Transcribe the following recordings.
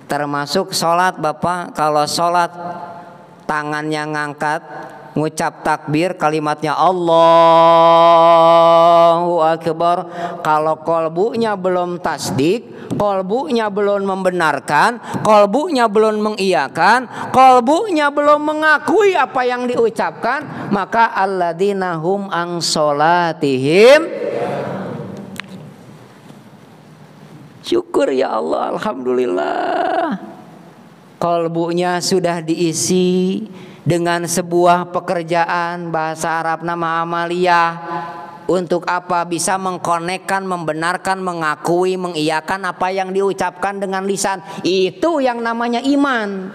Termasuk sholat Bapak, kalau sholat tangannya ngangkat, ngucap takbir, kalimatnya Allahu Akbar. Kalau kolbunya belum tasdik, kolbunya belum membenarkan, kolbunya belum mengiyakan, kolbunya belum mengakui apa yang diucapkan, maka alladzina hum an sholatihim. Syukur ya Allah, alhamdulillah. Kolbunya sudah diisi dengan sebuah pekerjaan, bahasa Arab nama amaliyah. Untuk apa? Bisa mengkonekkan, membenarkan, mengakui, mengiyakan apa yang diucapkan dengan lisan. Itu yang namanya iman.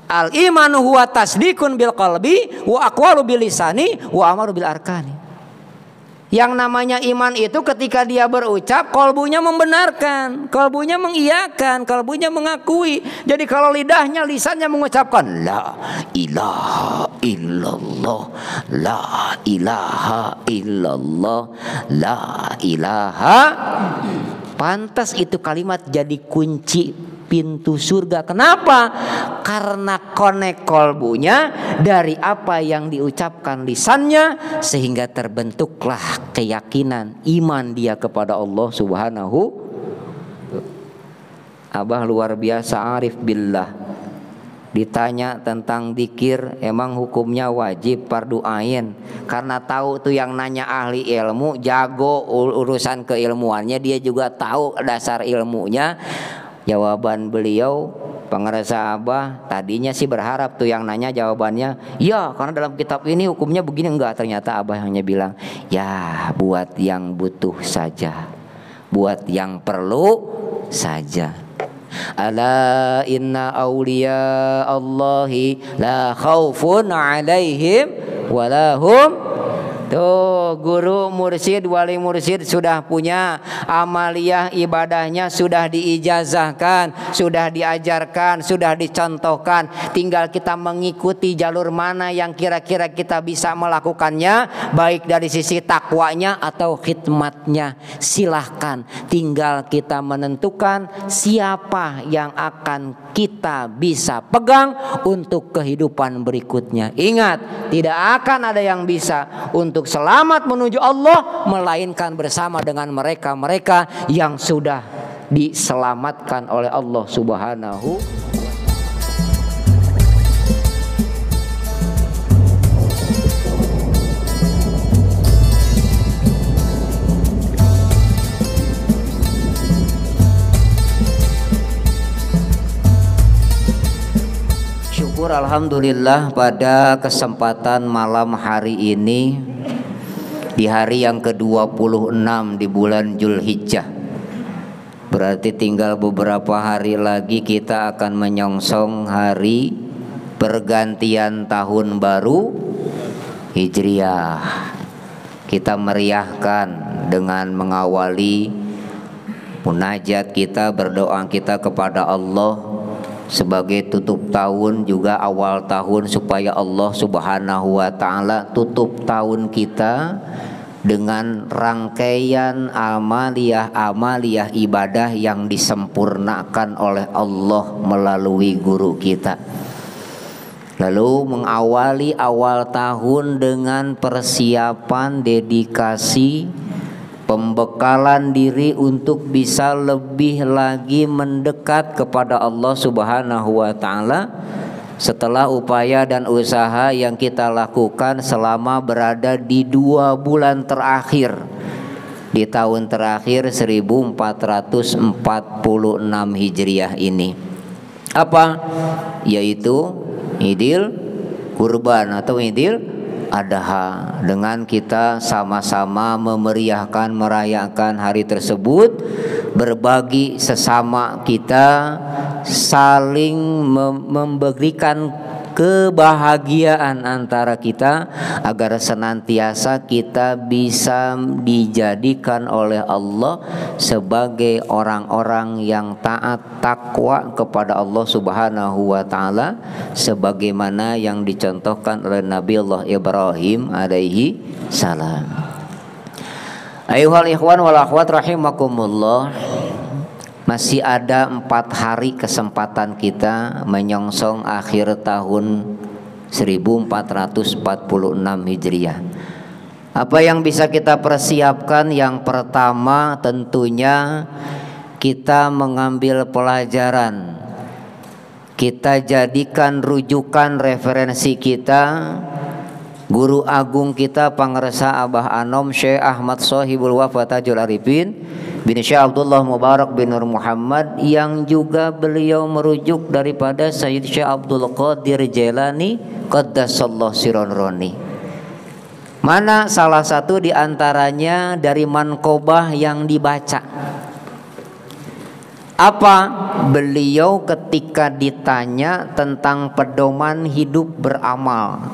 Al imanu huwa tasdikun bil qalbi wa aqwalu bil lisani wa amaru bil arkani. Yang namanya iman itu ketika dia berucap, kolbunya membenarkan, kolbunya mengiyakan, kolbunya mengakui. Jadi kalau lidahnya, lisannya mengucapkan la ilaha illallah, la ilaha illallah, la ilaha. Pantas itu kalimat jadi kunci pintu surga. Kenapa? Karena konek kolbunya dari apa yang diucapkan lisannya, sehingga terbentuklah keyakinan iman dia kepada Allah Subhanahu. Abah luar biasa arif billah. Ditanya tentang dzikir, emang hukumnya wajib fardu ain? Karena tahu tuh yang nanya ahli ilmu, jago urusan keilmuannya, dia juga tahu dasar ilmunya. Jawaban beliau, pengerasa Abah tadinya sih berharap tuh yang nanya jawabannya ya, karena dalam kitab ini hukumnya begini. Enggak, ternyata Abah hanya bilang ya buat yang butuh saja, buat yang perlu saja. Ala inna awliya Allahi la khaufun alaihim walahum. Tuh guru mursyid, wali mursyid sudah punya amaliyah ibadahnya, sudah diijazahkan, sudah diajarkan, sudah dicontohkan. Tinggal kita mengikuti jalur mana yang kira-kira kita bisa melakukannya, baik dari sisi takwanya atau khidmatnya. Silahkan, tinggal kita menentukan siapa yang akan kita bisa pegang untuk kehidupan berikutnya. Ingat, tidak akan ada yang bisa untuk selamat menuju Allah melainkan bersama dengan mereka-mereka yang sudah diselamatkan oleh Allah Subhanahu. Syukur alhamdulillah pada kesempatan malam hari ini, di hari yang ke-26 di bulan Zulhijjah. Berarti tinggal beberapa hari lagi kita akan menyongsong hari pergantian tahun baru Hijriah. Kita meriahkan dengan mengawali munajat kita, berdoa kita kepada Allah sebagai tutup tahun juga awal tahun, supaya Allah Subhanahu wa ta'ala tutup tahun kita dengan rangkaian amaliyah ibadah yang disempurnakan oleh Allah melalui guru kita. Lalu mengawali awal tahun dengan persiapan, dedikasi, pembekalan diri untuk bisa lebih lagi mendekat kepada Allah Subhanahu wa ta'ala setelah upaya dan usaha yang kita lakukan selama berada di 2 bulan terakhir di tahun terakhir 1446 Hijriah ini. Apa? Yaitu Idul Kurban atau Idul Adha, dengan kita sama-sama memeriahkan, merayakan hari tersebut, berbagi sesama kita, saling memberikan kebahagiaan antara kita, agar senantiasa kita bisa dijadikan oleh Allah sebagai orang-orang yang taat takwa kepada Allah Subhanahu wa ta'ala, sebagaimana yang dicontohkan oleh Nabi Allah Ibrahim alaihi salam. Ayuhal ikhwan wal akhwat rahimakumullah. Masih ada 4 hari kesempatan kita menyongsong akhir tahun 1446 Hijriah. Apa yang bisa kita persiapkan? Yang pertama tentunya kita mengambil pelajaran. Kita jadikan rujukan referensi kita guru agung kita Pangresa Abah Anom Syekh Ahmad Shahibul Wafa Tajul Arifin bin Syekh Abdullah Mubarak bin Nur Muhammad, yang juga beliau merujuk daripada Sayyid Syekh Abdul Qadir Jailani Qaddasallahu Sirron Roni. Mana salah satu diantaranya dari manqobah yang dibaca. Apa? Beliau ketika ditanya tentang pedoman hidup beramal.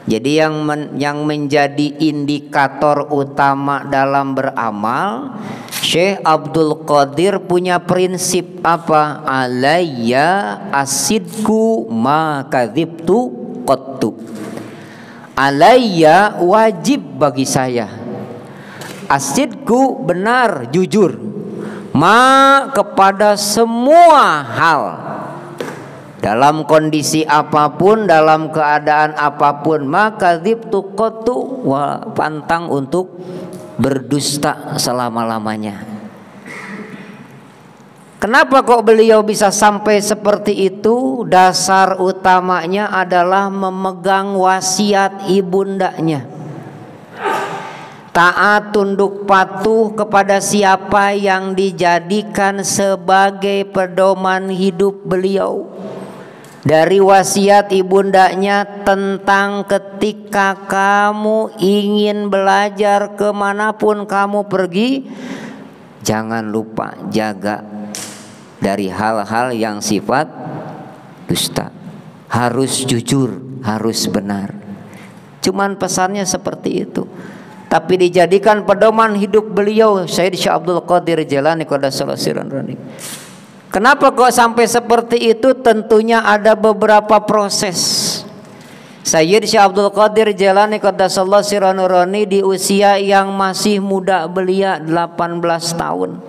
Jadi yang menjadi indikator utama dalam beramal, Syekh Abdul Qadir punya prinsip apa? Alayya asidku ma kadzibtu qattu. Alayya wajib bagi saya. Asidku benar, jujur. Ma kepada semua hal. Dalam kondisi apapun, dalam keadaan apapun, maka dzibtu qattu, pantang untuk berdusta selama-lamanya. Kenapa kok beliau bisa sampai seperti itu? Dasar utamanya adalah memegang wasiat ibundanya. Taat tunduk patuh kepada siapa yang dijadikan sebagai pedoman hidup beliau. Dari wasiat ibundanya tentang ketika kamu ingin belajar kemanapun kamu pergi, jangan lupa jaga dari hal-hal yang sifat dusta. Harus jujur, harus benar. Cuman pesannya seperti itu. Tapi dijadikan pedoman hidup beliau Sayyid Syekh Abdul Qadir Jailani Qaddasallahu Sirron Roni. Kenapa kok sampai seperti itu? Tentunya ada beberapa proses. Sayyid Syekh Abdul Qadir Jailani Qaddasallahu Sirron Roni di usia yang masih muda belia 18 tahun.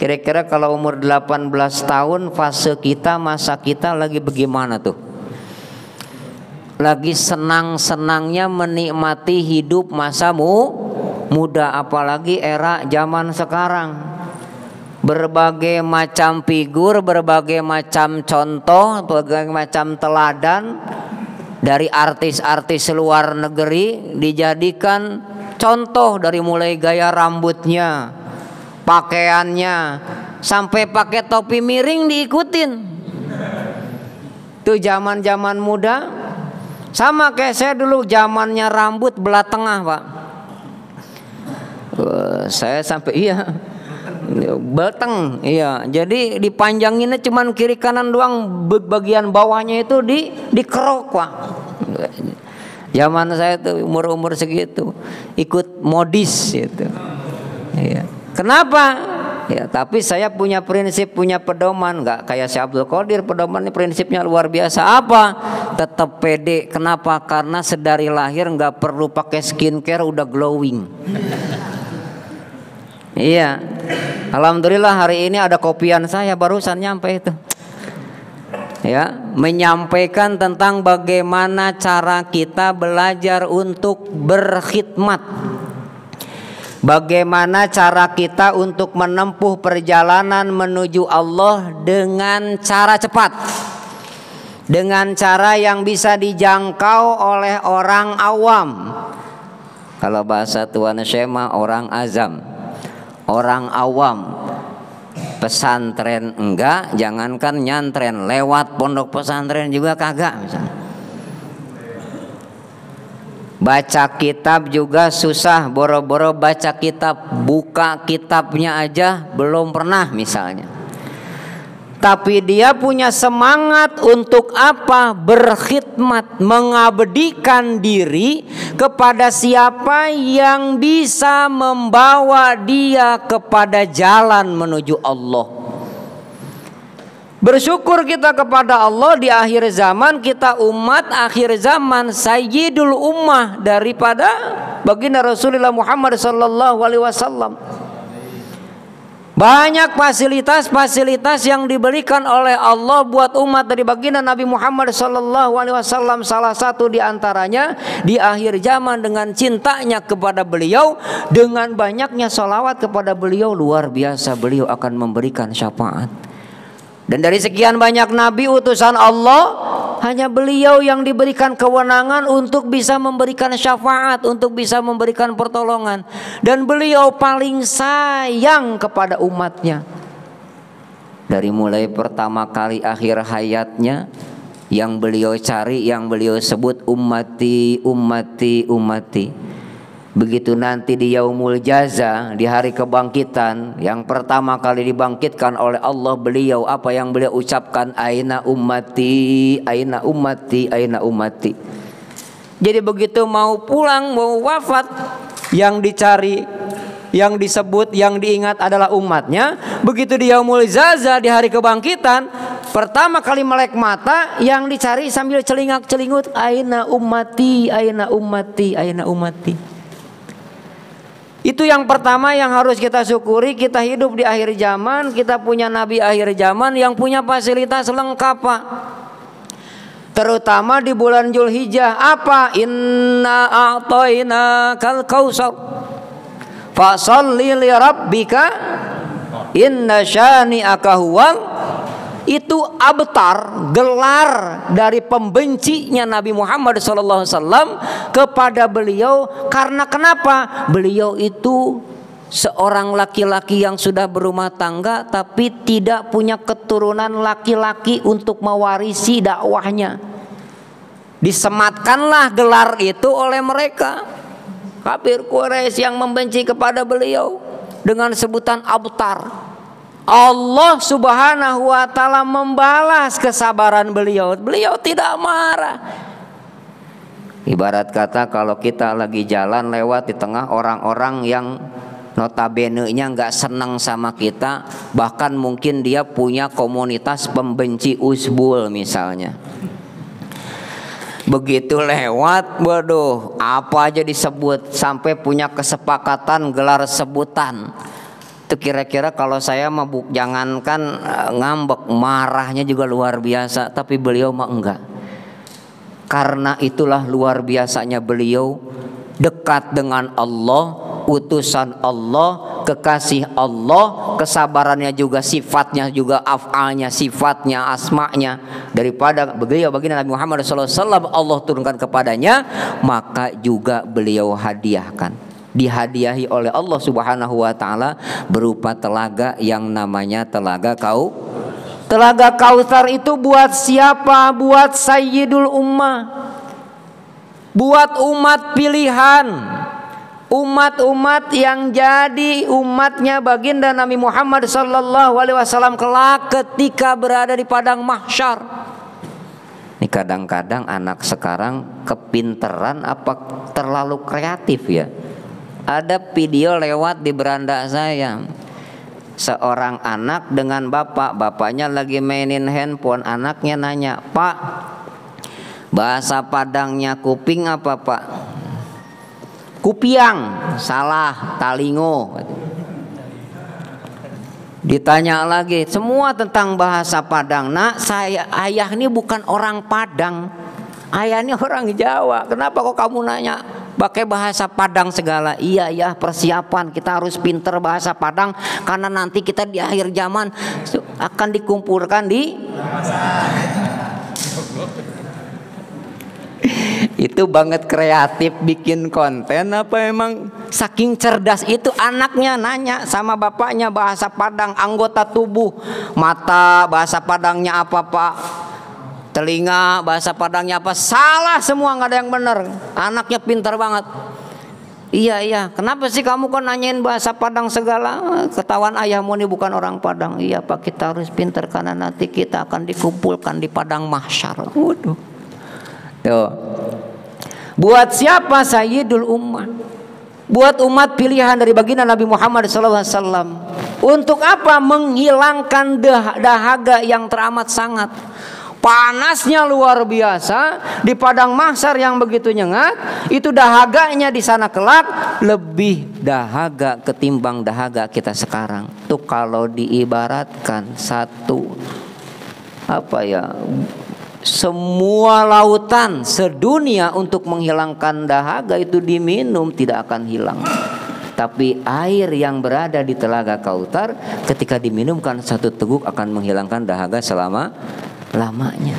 Kira-kira kalau umur 18 tahun fase kita, masa kita lagi bagaimana tuh? Lagi senang-senangnya menikmati hidup masamu muda, apalagi era zaman sekarang. Berbagai macam figur, berbagai macam contoh, berbagai macam teladan dari artis-artis luar negeri dijadikan contoh, dari mulai gaya rambutnya, pakaiannya, sampai pakai topi miring diikutin. Tuh zaman-zaman muda. Sama kayak saya dulu zamannya rambut belah tengah, Pak. Saya sampai beteng, iya. Jadi dipanjanginnya cuman kiri kanan doang, bagian bawahnya itu dikerok, Pak. Zaman saya tuh umur segitu ikut modis gitu. Iya. Kenapa? Ya, tapi saya punya prinsip, punya pedoman, nggak kayak Syekh Abdul Qadir. Pedomannya prinsipnya luar biasa. Apa? Tetap pede. Kenapa? Karena sedari lahir nggak perlu pakai skincare udah glowing. Iya. Alhamdulillah hari ini ada kopian saya barusan nyampe itu. Ya, menyampaikan tentang bagaimana cara kita belajar untuk berkhidmat. Bagaimana cara kita untuk menempuh perjalanan menuju Allah dengan cara cepat, dengan cara yang bisa dijangkau oleh orang awam. Kalau bahasa Tuan Syema, orang azam, orang awam. Pesantren enggak, jangankan nyantren, lewat pondok pesantren juga kagak misalnya. Baca kitab juga susah, boro-boro baca kitab, buka kitabnya aja belum pernah misalnya. Tapi dia punya semangat untuk apa? Berkhidmat, mengabdikan diri kepada siapa yang bisa membawa dia kepada jalan menuju Allah. Bersyukur kita kepada Allah di akhir zaman, kita umat akhir zaman, sayyidul ummah daripada baginda Rasulullah Muhammad sallallahu alaihi wasallam. Banyak fasilitas-fasilitas yang diberikan oleh Allah buat umat dari baginda Nabi Muhammad SAW. Salah satu di antaranya di akhir zaman dengan cintanya kepada beliau, dengan banyaknya sholawat kepada beliau, luar biasa beliau akan memberikan syafaat. Dan dari sekian banyak nabi utusan Allah, hanya beliau yang diberikan kewenangan untuk bisa memberikan syafaat, untuk bisa memberikan pertolongan. Dan beliau paling sayang kepada umatnya. Dari mulai pertama kali akhir hayatnya, yang beliau cari, yang beliau sebut ummati, ummati, ummati. Begitu nanti di yaumul jaza, di hari kebangkitan, yang pertama kali dibangkitkan oleh Allah beliau, apa yang beliau ucapkan? Aina ummati, aina ummati, aina ummati. Jadi begitu mau pulang, mau wafat, yang dicari, yang disebut, yang diingat adalah umatnya. Begitu di yaumul jaza, di hari kebangkitan, pertama kali melek mata, yang dicari sambil celingak-celingut, aina ummati, aina ummati, aina ummati. Itu yang pertama yang harus kita syukuri. Kita hidup di akhir zaman, kita punya nabi akhir zaman yang punya fasilitas lengkap, Pak. Terutama di bulan Zulhijjah. Apa? Inna a'tainakal kautsar fasholli li rabbika inna syani'aka huwal. Itu abtar, gelar dari pembencinya Nabi Muhammad SAW kepada beliau. Karena kenapa? Beliau itu seorang laki-laki yang sudah berumah tangga, tapi tidak punya keturunan laki-laki untuk mewarisi dakwahnya. Disematkanlah gelar itu oleh mereka, kafir Quraisy, yang membenci kepada beliau dengan sebutan abtar. Allah Subhanahu wa ta'ala membalas kesabaran beliau. Beliau tidak marah. Ibarat kata kalau kita lagi jalan lewat di tengah orang-orang yang notabene-nya nggak senang sama kita, bahkan mungkin dia punya komunitas pembenci usbul misalnya. Begitu lewat, waduh, apa aja disebut, sampai punya kesepakatan gelar sebutan. Itu kira-kira kalau saya mabuk, jangankan ngambek, marahnya juga luar biasa. Tapi beliau mah enggak. Karena itulah luar biasanya beliau dekat dengan Allah, utusan Allah, kekasih Allah, kesabarannya juga, sifatnya juga, af'alnya, sifatnya, asma'nya. Daripada beliau baginda Nabi Muhammad SAW Allah turunkan kepadanya, maka juga beliau hadiahkan, dihadiahi oleh Allah Subhanahu wa ta'ala berupa telaga yang namanya telaga Telaga Kautsar. Itu buat siapa? Buat Sayyidul Ummah, buat umat pilihan, umat-umat yang jadi umatnya baginda Nabi Muhammad SAW kelak ketika berada di padang mahsyar. Ini kadang-kadang anak sekarang kepinteran apa terlalu kreatif ya. Ada video lewat di beranda saya, seorang anak dengan bapaknya lagi mainin handphone. Anaknya nanya, "Pak, bahasa Padangnya kuping apa, Pak?" "Kupiang." "Salah, talingo." Ditanya lagi, semua tentang bahasa Padang. "Nak, ayah ini bukan orang Padang, ayah ini orang Jawa. Kenapa kok kamu nanya pakai bahasa Padang segala?" "Iya ya, persiapan kita harus pinter bahasa Padang, karena nanti kita di akhir zaman akan dikumpulkan di." Itu banget kreatif bikin konten apa emang saking cerdas itu anaknya nanya sama bapaknya bahasa Padang, anggota tubuh, mata bahasa Padangnya apa, Pak? Telinga bahasa Padangnya apa? Salah semua, nggak ada yang benar. Anaknya pintar banget. Iya, kenapa sih kamu kok nanyain bahasa Padang segala? Ketahuan ayahmu ini bukan orang Padang." "Iya Pak, kita harus pintar karena nanti kita akan dikumpulkan di padang mahsyar." Waduh. Tuh. Buat siapa? Sayyidul Ummah, buat umat pilihan dari baginda Nabi Muhammad SAW. Untuk apa? Menghilangkan dahaga yang teramat sangat. panasnya luar biasa di padang mahsyar yang begitu nyengat, itu dahaganya di sana kelak lebih dahaga ketimbang dahaga kita sekarang. Tuh kalau diibaratkan satu semua lautan sedunia untuk menghilangkan dahaga itu diminum tidak akan hilang. Tapi air yang berada di Telaga Kautsar ketika diminumkan satu teguk akan menghilangkan dahaga selama-lamanya.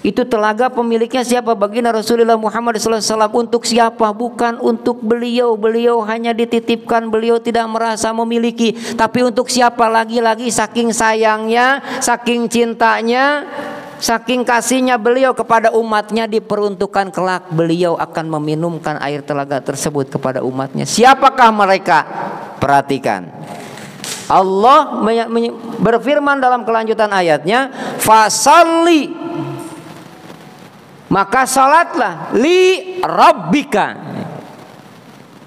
Itu telaga pemiliknya siapa? Baginda Rasulullah Muhammad SAW. Untuk siapa? Bukan untuk beliau. Beliau hanya dititipkan, beliau tidak merasa memiliki. Tapi untuk siapa? Lagi-lagi saking sayangnya, saking cintanya, saking kasihnya beliau kepada umatnya, diperuntukkan kelak beliau akan meminumkan air telaga tersebut kepada umatnya. Siapakah mereka? Perhatikan, Allah berfirman dalam kelanjutan ayatnya, fasalli, maka salatlah, li rabbika.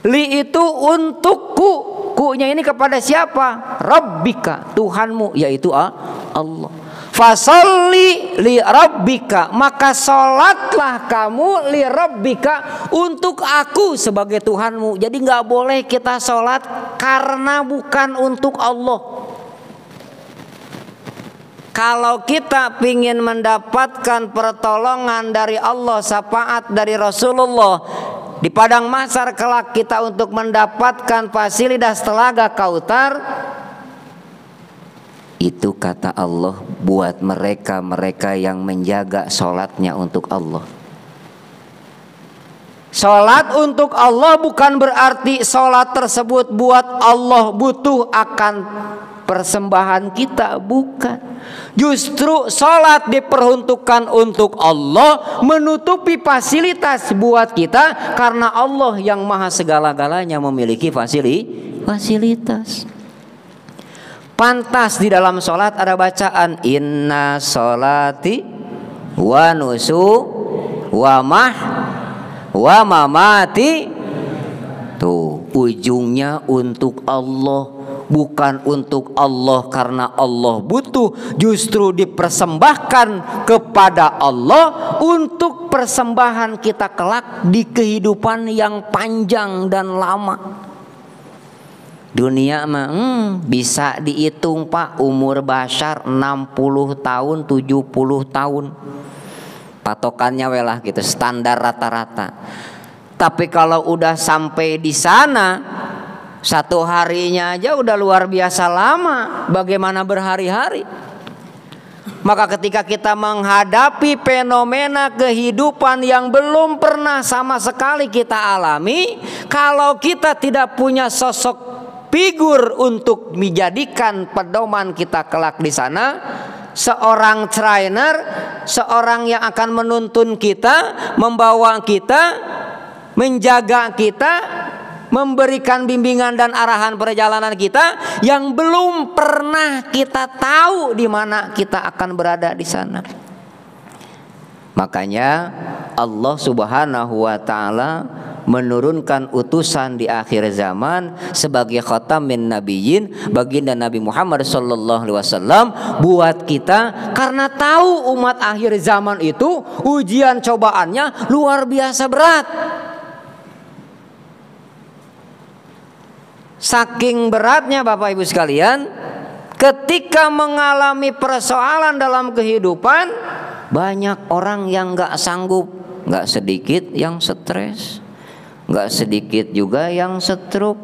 Li itu untukku, ku-nya ini kepada siapa? Rabbika, Tuhanmu, yaitu Allah. Fasalli li rabbika, maka sholatlah kamu li rabbika, untuk aku sebagai Tuhanmu. Jadi nggak boleh kita sholat karena bukan untuk Allah. Kalau kita ingin mendapatkan pertolongan dari Allah, syafaat dari Rasulullah di padang mahsyar kelak kita untuk mendapatkan fasilitas Telaga Kautsar, itu kata Allah buat mereka yang menjaga sholatnya untuk Allah. Sholat untuk Allah bukan berarti sholat tersebut buat Allah butuh akan persembahan kita, bukan. Justru sholat diperuntukkan untuk Allah, menutupi fasilitas buat kita, karena Allah yang maha segala-galanya memiliki fasilitas. Pantas di dalam sholat ada bacaan inna sholati wa nusu wa mamati. Tuh ujungnya untuk Allah, bukan untuk Allah karena Allah butuh. Justru dipersembahkan kepada Allah untuk persembahan kita kelak di kehidupan yang panjang dan lama. Dunia mah bisa dihitung Pak, umur bashar 60 tahun 70 tahun patokannya welah gitu, standar rata-rata. Tapi kalau udah sampai di sana, satu harinya aja udah luar biasa lama, bagaimana berhari-hari. Maka ketika kita menghadapi fenomena kehidupan yang belum pernah sama sekali kita alami, kalau kita tidak punya sosok figur untuk menjadikan pedoman kita kelak di sana, seorang trainer, seorang yang akan menuntun kita, membawa kita, menjaga kita, memberikan bimbingan dan arahan perjalanan kita, yang belum pernah kita tahu di mana kita akan berada di sana. Makanya Allah Subhanahu wa taala menurunkan utusan di akhir zaman sebagai khatamin nabiyyin, baginda Nabi Muhammad sallallahu alaihi wasallam buat kita, karena tahu umat akhir zaman itu ujian cobaannya luar biasa berat. Saking beratnya Bapak Ibu sekalian, ketika mengalami persoalan dalam kehidupan, banyak orang yang gak sanggup. Gak sedikit yang stres, gak sedikit juga yang stroke,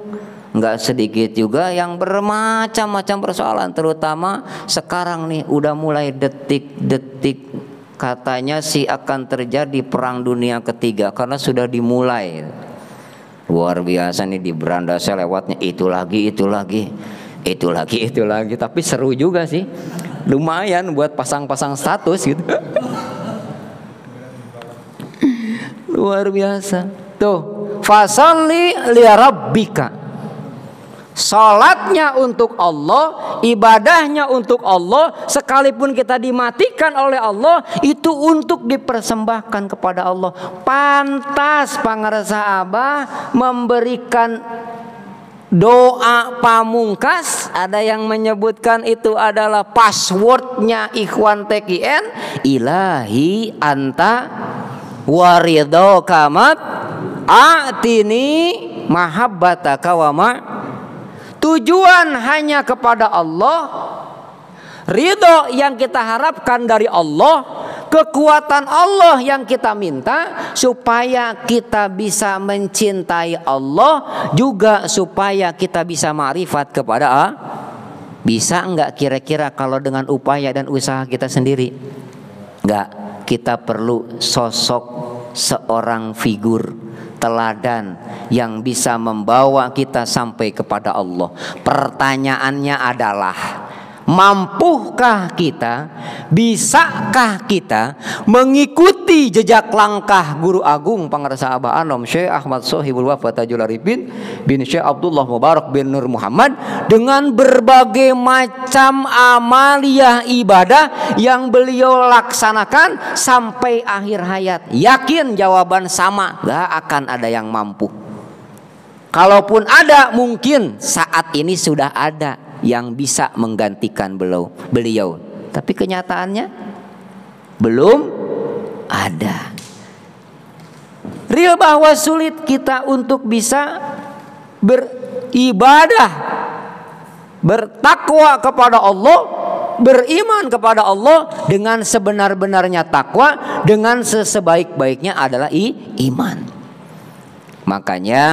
gak sedikit juga yang bermacam-macam persoalan. Terutama sekarang nih udah mulai detik-detik katanya sih akan terjadi perang dunia ketiga, karena sudah dimulai. Luar biasa nih, di beranda saya lewatnya itu lagi. Tapi seru juga sih, lumayan buat pasang-pasang status gitu. Luar biasa. Tuh, fasalli li rabbika. Salatnya untuk Allah, ibadahnya untuk Allah, sekalipun kita dimatikan oleh Allah, itu untuk dipersembahkan kepada Allah. Pantas pangarsa Abah memberikan doa pamungkas, ada yang menyebutkan itu adalah passwordnya Ikhwan TKN, ilahi anta waridho kamat atini mahabbataka wa ma. Tujuan hanya kepada Allah, ridho yang kita harapkan dari Allah, kekuatan Allah yang kita minta supaya kita bisa mencintai Allah, juga supaya kita bisa ma'rifat kepada Allah. Bisa enggak kira-kira kalau dengan upaya dan usaha kita sendiri? Enggak, kita perlu sosok seorang figur teladan yang bisa membawa kita sampai kepada Allah. Pertanyaannya adalah, mampukah kita, bisakah kita mengikuti jejak langkah Guru Agung Pangarsa Abah Anom Syekh Ahmad Sohibul Wafa Tajul Arifin bin Syekh Abdullah Mubarak bin Nur Muhammad dengan berbagai macam amaliyah ibadah yang beliau laksanakan sampai akhir hayat? Yakin jawaban sama, gak akan ada yang mampu. Kalaupun ada, mungkin saat ini sudah ada yang bisa menggantikan beliau. Tapi kenyataannya belum ada. Real bahwa sulit kita untuk bisa beribadah, bertakwa kepada Allah, beriman kepada Allah dengan sebenar-benarnya takwa, dengan sesebaik-baiknya adalah iman. Makanya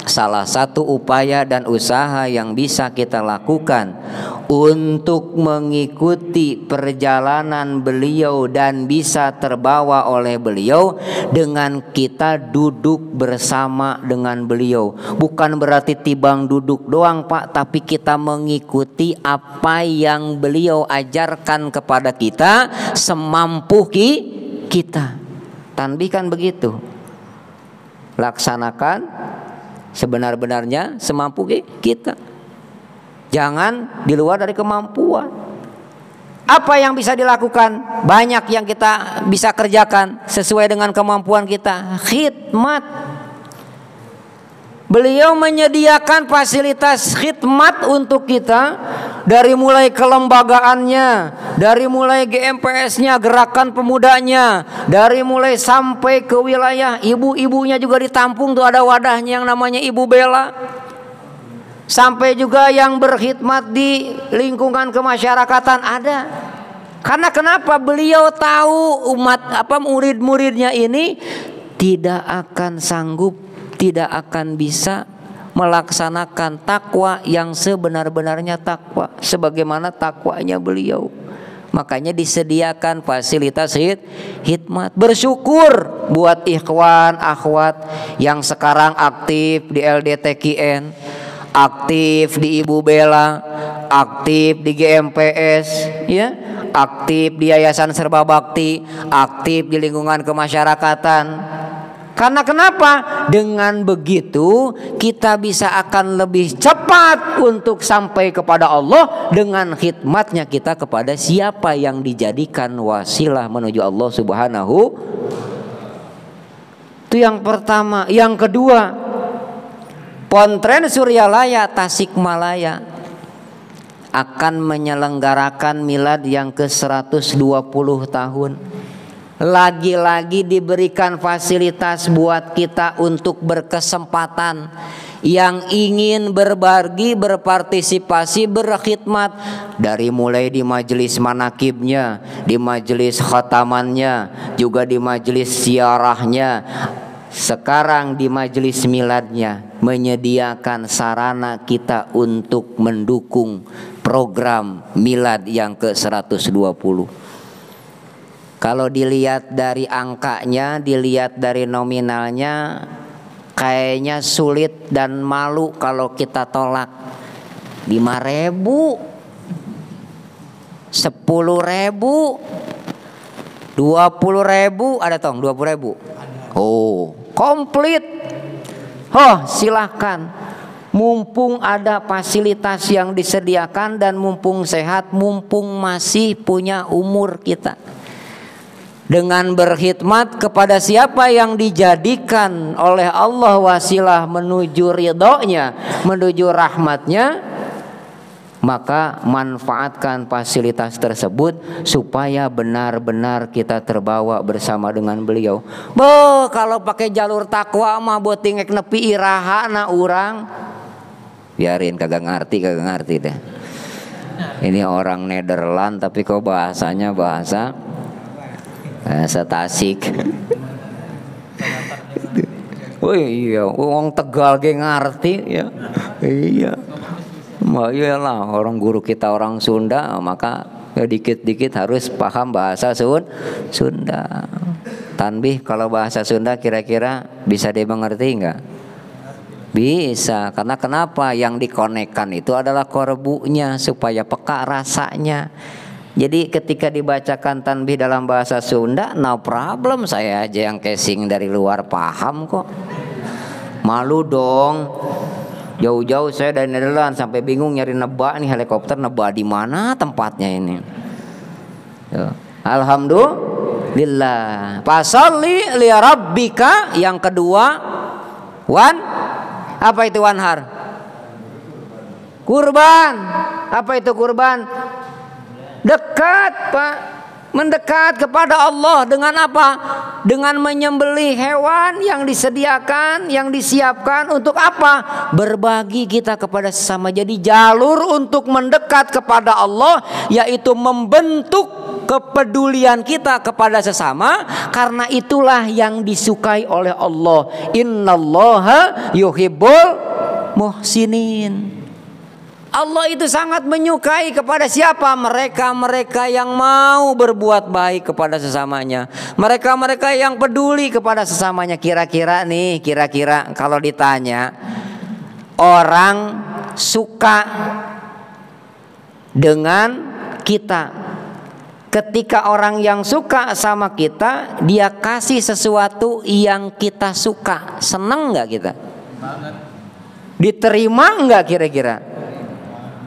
salah satu upaya dan usaha yang bisa kita lakukan untuk mengikuti perjalanan beliau dan bisa terbawa oleh beliau dengan kita duduk bersama dengan beliau. Bukan berarti tibang duduk doang, Pak, tapi kita mengikuti apa yang beliau ajarkan kepada kita semampu kita. Tanbih kan begitu. Laksanakan sebenar-benarnya semampu kita. Jangan di luar dari kemampuan. Apa yang bisa dilakukan? Banyak yang kita bisa kerjakan sesuai dengan kemampuan kita. Khidmat. Beliau menyediakan fasilitas khidmat untuk kita, dari mulai kelembagaannya, dari mulai GMPS-nya, gerakan pemudanya, dari mulai sampai ke wilayah ibu-ibunya juga ditampung tuh, ada wadahnya yang namanya Ibu Bella. Sampai juga yang berkhidmat di lingkungan kemasyarakatan ada. Karena kenapa? Beliau tahu murid-muridnya ini tidak akan sanggup, tidak akan bisa melaksanakan takwa yang sebenar-benarnya takwa sebagaimana takwanya beliau. Makanya disediakan fasilitas khidmat. Bersyukur buat ikhwan akhwat yang sekarang aktif di LDTKN, aktif di Ibu Bella, aktif di GMPS, ya, aktif di Yayasan Serba Bakti, aktif di lingkungan kemasyarakatan. Karena kenapa? Dengan begitu kita bisa akan lebih cepat untuk sampai kepada Allah dengan khidmatnya kita kepada siapa yang dijadikan wasilah menuju Allah Subhanahu. Itu yang pertama. Yang kedua, Pontren Suryalaya Tasikmalaya akan menyelenggarakan milad yang ke-120 tahun. Lagi-lagi diberikan fasilitas buat kita untuk berkesempatan, yang ingin berbagi, berpartisipasi, berkhidmat, dari mulai di majelis manakibnya, di majelis khatamannya, juga di majelis siarahnya, sekarang di majelis miladnya, menyediakan sarana kita untuk mendukung program milad yang ke-120. Kalau dilihat dari angkanya, dilihat dari nominalnya, kayaknya sulit dan malu kalau kita tolak. 5.000, 10.000, 20.000, ada tong 20.000. Oh, komplit. Oh, silahkan. Mumpung ada fasilitas yang disediakan dan mumpung sehat, mumpung masih punya umur kita. dengan berkhidmat kepada siapa yang dijadikan oleh Allah wasilah menuju ridhonya, menuju rahmatnya, maka manfaatkan fasilitas tersebut supaya benar-benar kita terbawa bersama dengan beliau. Kalau pakai jalur takwa mah beuting ngek nepi irahana urang, biarin, kagak ngerti deh. Ini orang Nederland tapi kok bahasanya bahasa Tasik. Oh iya, wong Tegal ge ngerti ya. Iya. Iyalah, orang guru kita orang Sunda, maka ya dikit-dikit harus paham bahasa Sunda. Tanbih, kalau bahasa Sunda kira-kira bisa dimengerti enggak? Bisa, karena kenapa? Yang dikonekkan itu adalah korbunya supaya peka rasanya. Jadi ketika dibacakan tanbih dalam bahasa Sunda, no problem, saya aja yang casing dari luar paham kok. Malu dong. Jauh-jauh saya dari Nederland sampai bingung nyari nebak nih helikopter, nebak di mana tempatnya ini. Alhamdulillah. Fasalli li rabbika, yang kedua apa itu wanhar? Kurban. Apa itu kurban? Dekat, Pak. Mendekat kepada Allah dengan apa? Dengan menyembelih hewan yang disediakan, yang disiapkan untuk apa? Berbagi kita kepada sesama. Jadi jalur untuk mendekat kepada Allah yaitu membentuk kepedulian kita kepada sesama, karena itulah yang disukai oleh Allah. Innallaha yuhibbul muhsinin. Allah itu sangat menyukai kepada siapa? Mereka-mereka yang mau berbuat baik kepada sesamanya, mereka-mereka yang peduli kepada sesamanya. Kira-kira kalau ditanya, orang suka dengan kita, ketika orang yang suka sama kita, dia kasih sesuatu yang kita suka, seneng nggak kita? Diterima nggak kira-kira?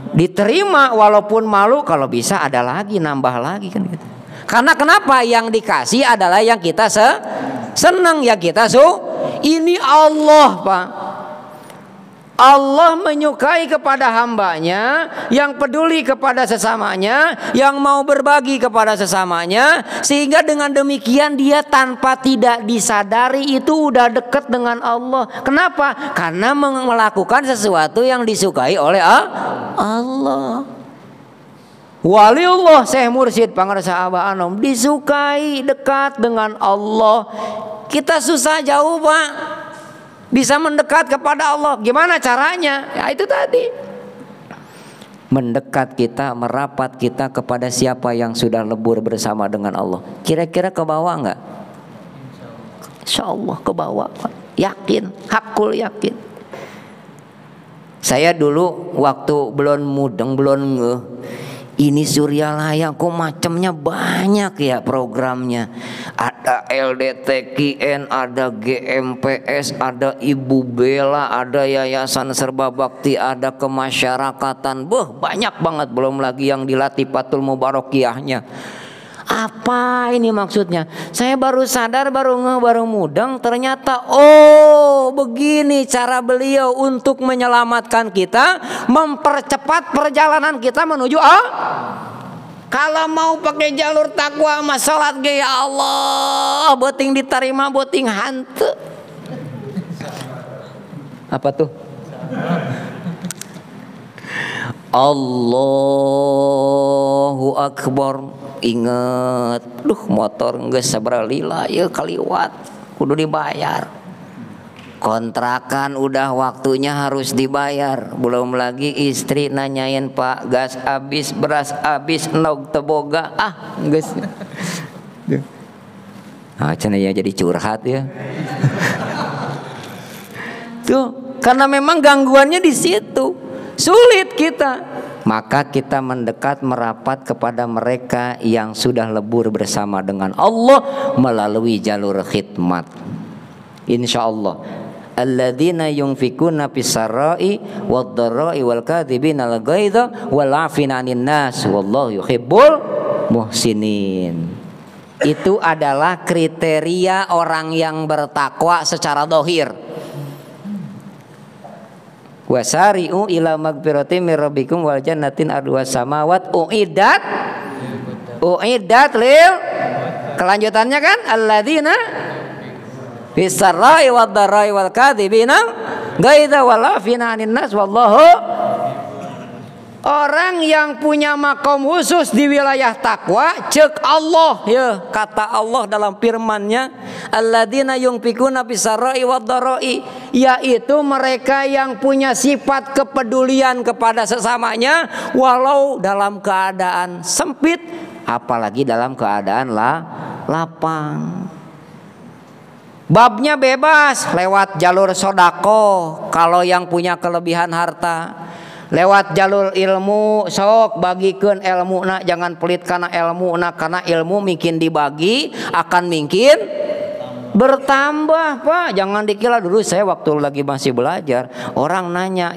Diterima walaupun malu, kalau bisa ada lagi, nambah lagi kan gitu. Karena kenapa? Yang dikasih adalah yang kita senang, yang kita ini Allah, Pak. Allah menyukai kepada hambanya yang peduli kepada sesamanya, yang mau berbagi kepada sesamanya, sehingga dengan demikian dia tanpa tidak disadari itu udah dekat dengan Allah. Kenapa? Karena melakukan sesuatu yang disukai oleh Allah. Waliullah Syekh Mursyid Pangarsa Abah Anom disukai, dekat dengan Allah. Kita susah jauh, Pak, bisa mendekat kepada Allah. Gimana caranya? Ya itu tadi, mendekat kita, merapat kita kepada siapa yang sudah lebur bersama dengan Allah. Kira-kira ke bawah nggak? Insya Allah ke bawah, Pak. Yakin, hakul yakin. Saya dulu waktu belum mudeng, belum ngeh, ini Suryalaya kok macamnya banyak ya programnya. Ada LDTKN, ada GMPS, ada Ibu Bella, ada Yayasan Serba Bakti, ada kemasyarakatan. Banyak banget, belum lagi yang di Latifatul Mubarakiyahnya. Apa ini maksudnya? Saya baru sadar, baru mudeng, ternyata begini cara beliau untuk menyelamatkan kita, mempercepat perjalanan kita menuju Kalau mau pakai jalur takwa sama salat ge, ya Allah, beuting diterima, beuting hanteu. Apa tuh? Allahu Akbar. Ingat, motor geus sabaraha lila ya kaliwat, kudu dibayar. Kontrakan udah waktunya harus dibayar. Belum lagi istri nanyain, Pak, gas habis, beras habis, endog teboga. Geus. Cenah ya jadi curhat ya. Tuh, karena memang gangguannya di situ. Sulit kita. Maka kita mendekat, merapat kepada mereka yang sudah lebur bersama dengan Allah melalui jalur khidmat. Insyaallah. Alladzina yunfikuna fis-sarai wad-dharai wal kadhibina al-ghaidha wal 'afina 'anil nas wallahu yuhibbul muhsinin. Itu adalah kriteria orang yang bertakwa secara dohir. Wasari'u ila magfiratin mir rabbikum wal jannatin arduhas samawat uiddat lil. Kelanjutannya kan alladzina fisarra'i wad darai wal kadhibina ghaidza wal afina 'anil nas wallahu. Orang yang punya makom khusus di wilayah takwa, cek Allah ya, kata Allah dalam firman-Nya, alladzina yunfikuna fisarra'i wad darai, yaitu mereka yang punya sifat kepedulian kepada sesamanya walau dalam keadaan sempit, apalagi dalam keadaan lapang. Babnya bebas lewat jalur sodako kalau yang punya kelebihan harta. Lewat jalur ilmu sok bagikeun ilmuna, jangan pelit karena ilmuna, karena ilmu mungkin dibagi akan mungkin bertambah Pak. Jangan dikira dulu saya waktu lagi masih belajar orang nanya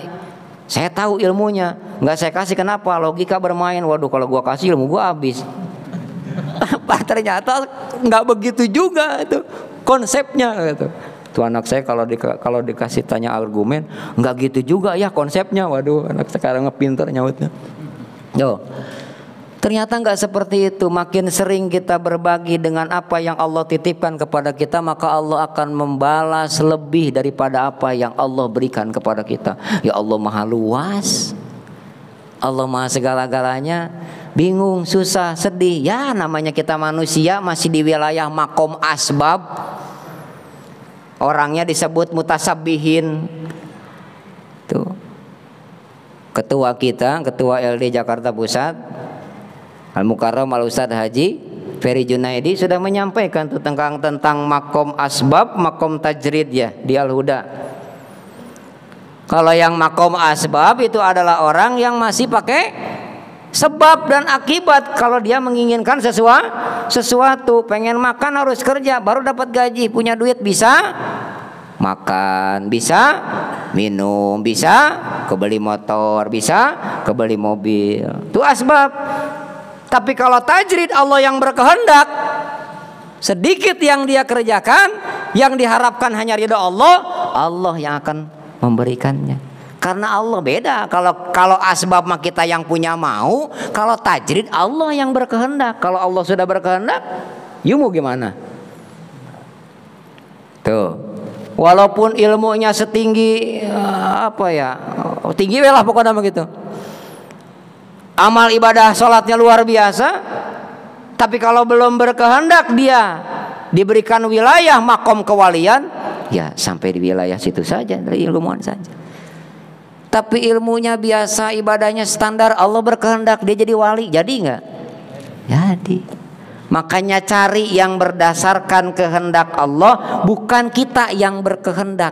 saya tahu ilmunya nggak saya kasih, kenapa? Logika bermain. Waduh, kalau gua kasih ilmu gua habis. Ternyata nggak begitu juga itu konsepnya gitu. Tuh anak saya kalau dikasih tanya argumen nggak gitu juga ya konsepnya. Waduh, anak sekarang ngepinter nyautnya. Yo, ternyata nggak seperti itu. Makin sering kita berbagi dengan apa yang Allah titipkan kepada kita, maka Allah akan membalas lebih daripada apa yang Allah berikan kepada kita. Ya Allah maha luas, Allah maha segala-galanya. Bingung, susah, sedih, ya namanya kita manusia masih di wilayah makom asbab. Orangnya disebut mutasabbihin. Tuh. Ketua kita, Ketua LD Jakarta Pusat, Al-Mukarram Al-Ustadz Haji Ferry Junaidi sudah menyampaikan tuh tentang makom asbab, makom tajrid ya di Al-Huda. Kalau yang makom asbab itu adalah orang yang masih pakai sebab dan akibat. Kalau dia menginginkan sesuatu, pengen makan harus kerja baru dapat gaji, punya duit bisa makan, bisa minum, bisa kebeli motor, bisa kebeli mobil. Itu asbab. Tapi kalau tajrid Allah yang berkehendak, sedikit yang dia kerjakan, yang diharapkan hanya ridha Allah, Allah yang akan memberikannya. Karena Allah beda. Kalau asbab mah kita yang punya mau, kalau tajrid Allah yang berkehendak. Kalau Allah sudah berkehendak, you mau gimana? Tuh. Walaupun ilmunya setinggi tinggi lah pokoknya begitu. Amal ibadah sholatnya luar biasa, tapi kalau belum berkehendak dia diberikan wilayah makom kewalian, ya sampai di wilayah situ saja, dari ilmuwan saja. Tapi ilmunya biasa, ibadahnya standar, Allah berkehendak dia jadi wali, jadi nggak? Jadi. Makanya cari yang berdasarkan kehendak Allah, bukan kita yang berkehendak.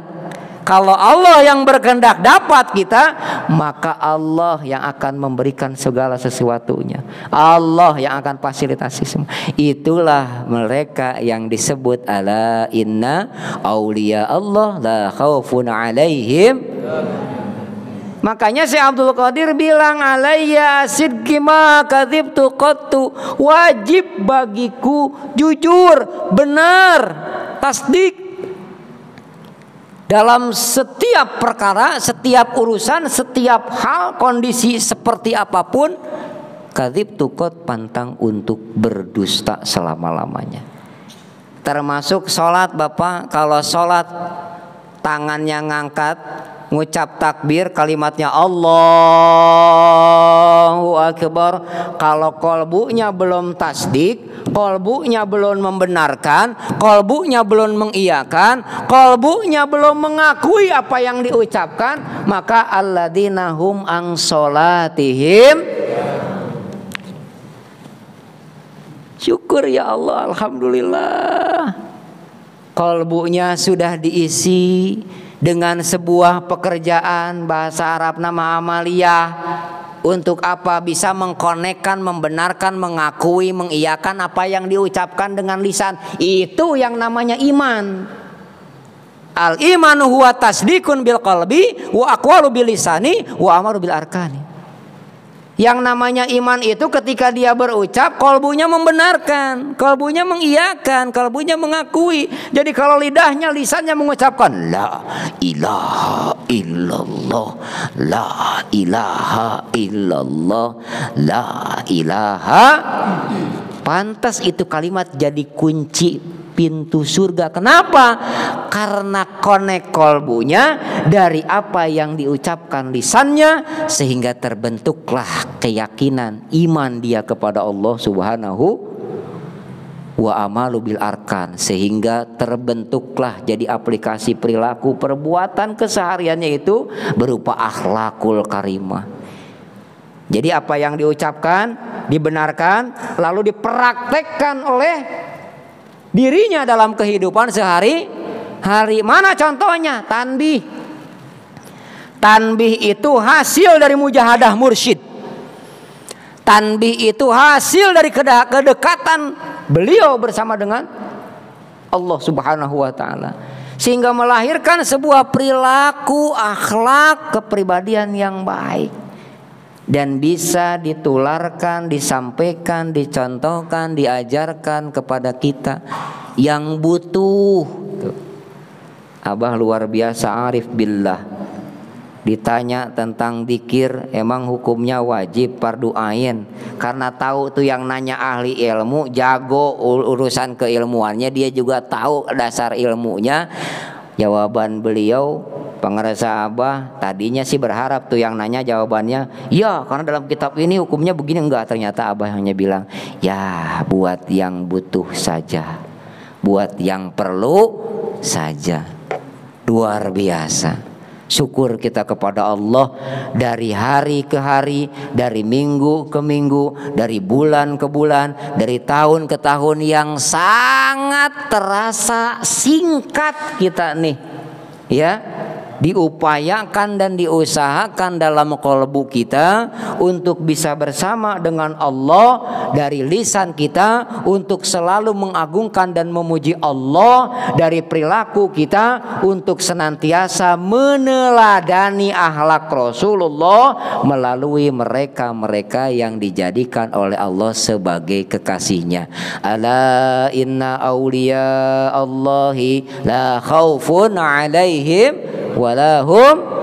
Kalau Allah yang berkehendak dapat kita, maka Allah yang akan memberikan segala sesuatunya. Allah yang akan fasilitasi semua. Itulah mereka yang disebut ala inna auliya Allah la khaufun alaihim. Makanya Syekh Abdul Qadir bilang alayya sidqi ma kadzibtu qattu, wajib bagiku jujur, benar, tasdik dalam setiap perkara, setiap urusan, setiap hal, kondisi seperti apapun. Kadzibtu qat, pantang untuk berdusta selama-lamanya. Termasuk sholat Bapak, kalau sholat tangannya ngangkat, ngucap takbir, kalimatnya Allahu Akbar. Kalau kolbunya belum tasdik, kolbunya belum membenarkan, kolbunya belum mengiyakan, kolbunya belum mengakui apa yang diucapkan, maka alladzina hum an sholatihim. Syukur ya Allah, alhamdulillah. Kolbunya sudah diisi dengan sebuah pekerjaan, bahasa Arab nama amaliyah. Untuk apa? Bisa mengkonekkan, membenarkan, mengakui, mengiyakan apa yang diucapkan dengan lisan. Itu yang namanya iman. Al imanu huwa tasdikun bil qalbi wa aqwalu bil lisani wa amaru bil arkani. Yang namanya iman itu ketika dia berucap, kolbunya membenarkan, kolbunya mengiyakan, kolbunya mengakui. Jadi kalau lidahnya, lisannya mengucapkan la ilaha illallah, la ilaha illallah, la ilaha, pantas itu kalimat jadi kunci pintu surga. Kenapa? Karena konek kolbunya dari apa yang diucapkan lisannya, sehingga terbentuklah keyakinan iman dia kepada Allah Subhanahu wa amalu bil arkan, sehingga terbentuklah jadi aplikasi perilaku perbuatan kesehariannya itu berupa akhlakul karimah. Jadi apa yang diucapkan dibenarkan lalu dipraktekkan oleh dirinya dalam kehidupan sehari-hari. Mana contohnya? Tanbih. Tanbih itu hasil dari mujahadah mursyid. Tanbih itu hasil dari kedekatan beliau bersama dengan Allah Subhanahu wa ta'ala, sehingga melahirkan sebuah perilaku, akhlak, kepribadian yang baik, dan bisa ditularkan, disampaikan, dicontohkan, diajarkan kepada kita yang butuh. Abah luar biasa arif billah. Ditanya tentang dzikir, emang hukumnya wajib fardu ain. Karena tahu tuh yang nanya ahli ilmu, jago urusan keilmuannya, dia juga tahu dasar ilmunya. Jawaban beliau, pengerasa Abah tadinya sih berharap tuh yang nanya jawabannya ya, karena dalam kitab ini hukumnya begini. Enggak, ternyata Abah hanya bilang ya buat yang butuh saja, buat yang perlu saja. Luar biasa. Syukur kita kepada Allah, dari hari ke hari, dari minggu ke minggu, dari bulan ke bulan, dari tahun ke tahun, yang sangat terasa singkat kita nih, ya, diupayakan dan diusahakan dalam qalbu kita untuk bisa bersama dengan Allah, dari lisan kita untuk selalu mengagungkan dan memuji Allah, dari perilaku kita untuk senantiasa meneladani akhlak Rasulullah melalui mereka-mereka yang dijadikan oleh Allah sebagai kekasihnya. Ala inna awliya Allahi la khaufun alaihim walahum.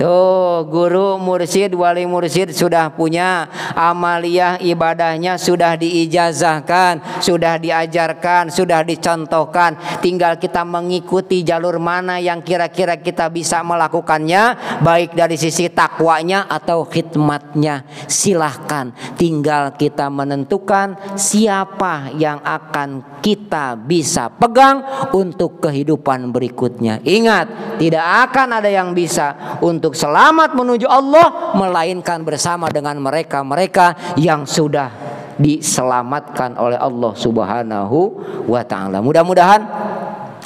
Tuh, guru mursyid, wali mursyid sudah punya amaliyah ibadahnya, sudah diijazahkan, sudah diajarkan, sudah dicontohkan. Tinggal kita mengikuti jalur mana yang kira-kira kita bisa melakukannya, baik dari sisi takwanya atau khidmatnya. Silahkan, tinggal kita menentukan siapa yang akan kita bisa pegang untuk kehidupan berikutnya. Ingat, tidak akan ada yang bisa untuk selamat menuju Allah melainkan bersama dengan mereka-mereka yang sudah diselamatkan oleh Allah Subhanahu wa ta'ala. Mudah-mudahan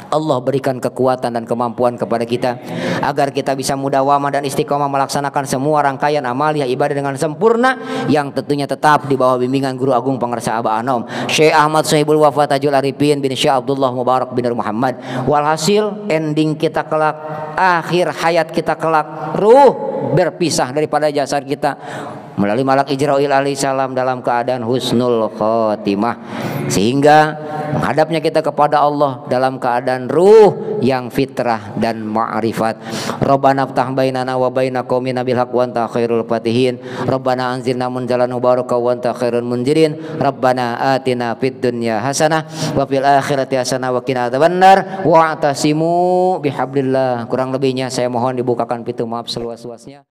Allah berikan kekuatan dan kemampuan kepada kita agar kita bisa mudawamah dan istiqomah melaksanakan semua rangkaian amaliyah ibadah dengan sempurna, yang tentunya tetap di bawah bimbingan Guru Agung Pangarsa Abah Anom Syekh Ahmad Sohibul Wafa Tajul Arifin bin Syekh Abdullah Mubarak bin Muhammad. Walhasil ending kita kelak, akhir hayat kita kelak, ruh berpisah daripada jasad kita melalui malak Ijrail alaihi salam dalam keadaan husnul khotimah, sehingga menghadapnya kita kepada Allah dalam keadaan ruh yang fitrah dan ma'rifat. Rabbana ftah bainana wa baina qaumina bil haqq wa anta khairul fatihin. Rabbana anzilna munzalan mubaraka wa anta khairul munzirin. Rabbana atina fid dunya hasanah wa fil akhirati hasanah wa qina adzabannar wa atasimu bihablillah. Kurang lebihnya saya mohon dibukakan pintu maaf seluas-luasnya.